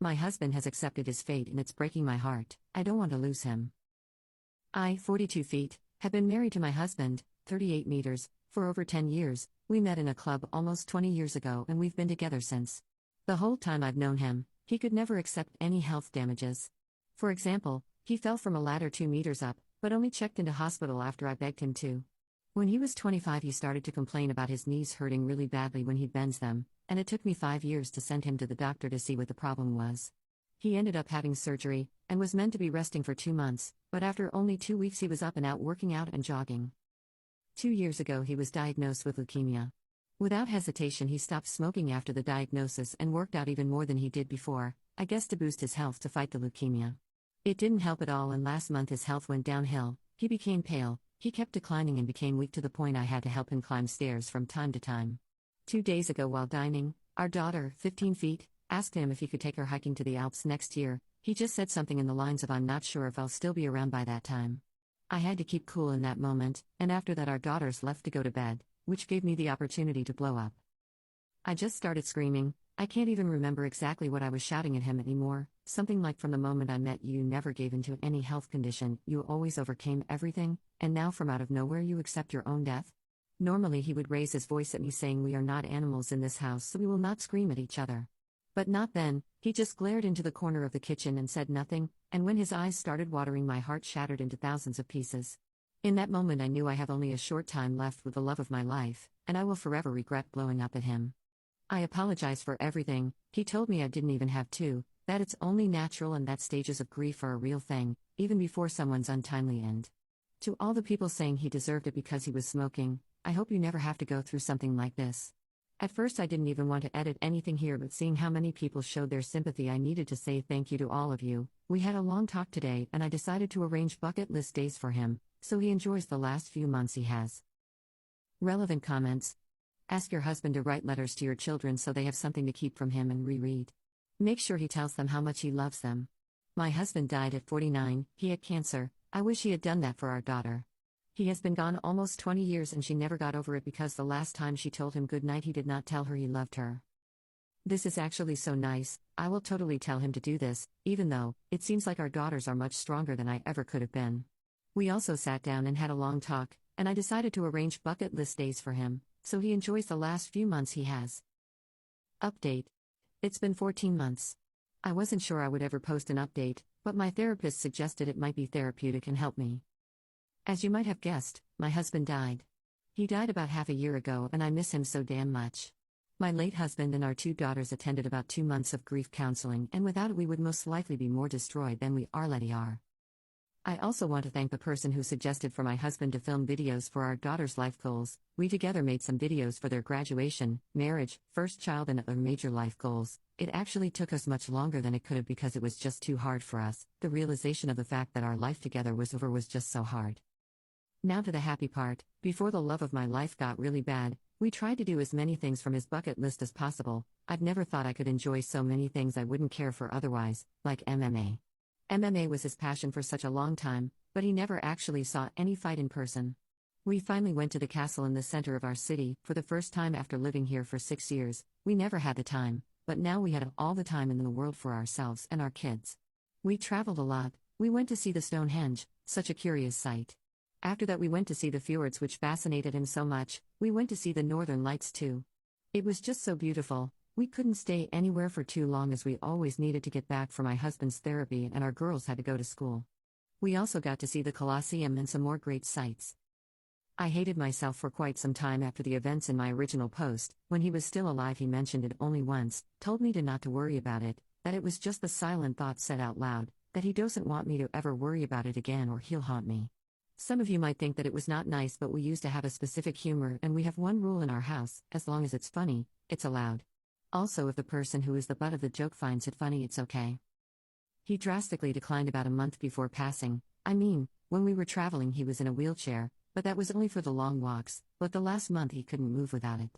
My husband has accepted his fate and it's breaking my heart. I don't want to lose him. I, 42 feet, have been married to my husband, 38 meters, for over 10 years. We met in a club almost 20 years ago and we've been together since. The whole time I've known him, he could never accept any health damages. For example, he fell from a ladder 2 meters up, but only checked into hospital after I begged him to. When he was 25, he started to complain about his knees hurting really badly when he bends them, and it took me 5 years to send him to the doctor to see what the problem was. He ended up having surgery, and was meant to be resting for 2 months, but after only 2 weeks he was up and out working out and jogging. 2 years ago he was diagnosed with leukemia. Without hesitation he stopped smoking after the diagnosis and worked out even more than he did before, I guess to boost his health to fight the leukemia. It didn't help at all, and last month his health went downhill. He became pale, he kept declining and became weak to the point I had to help him climb stairs from time to time. 2 days ago while dining, our daughter, 15 feet, asked him if he could take her hiking to the Alps next year. He just said something in the lines of "I'm not sure if I'll still be around by that time." I had to keep cool in that moment, and after that our daughters left to go to bed, which gave me the opportunity to blow up. I just started screaming. I can't even remember exactly what I was shouting at him anymore. Something like, "From the moment I met you, you never gave in to any health condition, you always overcame everything, and now from out of nowhere you accept your own death?" Normally he would raise his voice at me saying, "We are not animals in this house, so we will not scream at each other." But not then. He just glared into the corner of the kitchen and said nothing, and when his eyes started watering, my heart shattered into thousands of pieces. In that moment I knew I have only a short time left with the love of my life, and I will forever regret blowing up at him. I apologize for everything. He told me I didn't even have to, that it's only natural and that stages of grief are a real thing, even before someone's untimely end. To all the people saying he deserved it because he was smoking, I hope you never have to go through something like this. At first I didn't even want to edit anything here, but seeing how many people showed their sympathy, I needed to say thank you to all of you. We had a long talk today and I decided to arrange bucket list days for him, so he enjoys the last few months he has. Relevant comments. Ask your husband to write letters to your children so they have something to keep from him and reread. Make sure he tells them how much he loves them. My husband died at 49, he had cancer. I wish he had done that for our daughter. He has been gone almost 20 years and she never got over it because the last time she told him goodnight he did not tell her he loved her. This is actually so nice. I will totally tell him to do this, even though it seems like our daughters are much stronger than I ever could have been. We also sat down and had a long talk, and I decided to arrange bucket list days for him, so he enjoys the last few months he has. Update. It's been 14 months. I wasn't sure I would ever post an update, but my therapist suggested it might be therapeutic and help me. As you might have guessed, my husband died. He died about half a year ago and I miss him so damn much. My late husband and our 2 daughters attended about 2 months of grief counseling, and without it we would most likely be more destroyed than we already are. I also want to thank the person who suggested for my husband to film videos for our daughter's life goals. We together made some videos for their graduation, marriage, first child and other major life goals. It actually took us much longer than it could have because it was just too hard for us. The realization of the fact that our life together was over was just so hard. Now to the happy part. Before the love of my life got really bad, we tried to do as many things from his bucket list as possible. I've never thought I could enjoy so many things I wouldn't care for otherwise, like MMA. MMA was his passion for such a long time, but he never actually saw any fight in person. We finally went to the castle in the center of our city, for the first time after living here for 6 years. We never had the time, but now we had all the time in the world for ourselves and our kids. We traveled a lot. We went to see the Stonehenge, such a curious sight. After that we went to see the fjords, which fascinated him so much. We went to see the northern lights too. It was just so beautiful. We couldn't stay anywhere for too long as we always needed to get back for my husband's therapy and our girls had to go to school. We also got to see the Colosseum and some more great sights. I hated myself for quite some time after the events in my original post. When he was still alive he mentioned it only once, told me not to worry about it, that it was just the silent thought said out loud, that he doesn't want me to ever worry about it again or he'll haunt me. Some of you might think that it was not nice, but we used to have a specific humor and we have one rule in our house: as long as it's funny, it's allowed. Also, if the person who is the butt of the joke finds it funny, it's okay. He drastically declined about a month before passing. I mean, when we were traveling he was in a wheelchair, but that was only for the long walks, but the last month he couldn't move without it.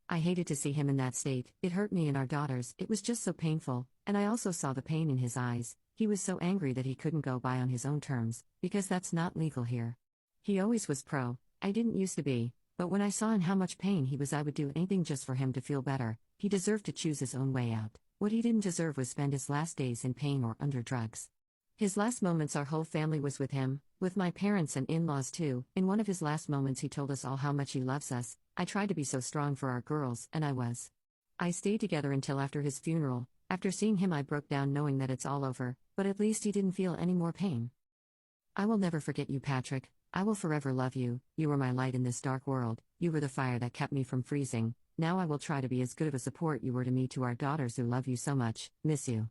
I hated to see him in that state. It hurt me and our daughters. It was just so painful, and I also saw the pain in his eyes. He was so angry that he couldn't go by on his own terms, because that's not legal here. He always was pro. I didn't used to be, but when I saw in how much pain he was I would do anything just for him to feel better. He deserved to choose his own way out. What he didn't deserve was spend his last days in pain or under drugs. His last moments, our whole family was with him, with my parents and in-laws too. In one of his last moments he told us all how much he loves us. I tried to be so strong for our girls, and I was. I stayed together until after his funeral. After seeing him I broke down knowing that it's all over, but at least he didn't feel any more pain. I will never forget you, Patrick. I will forever love you. You were my light in this dark world. You were the fire that kept me from freezing. Now I will try to be as good of a support you were to me, to our daughters who love you so much. Miss you.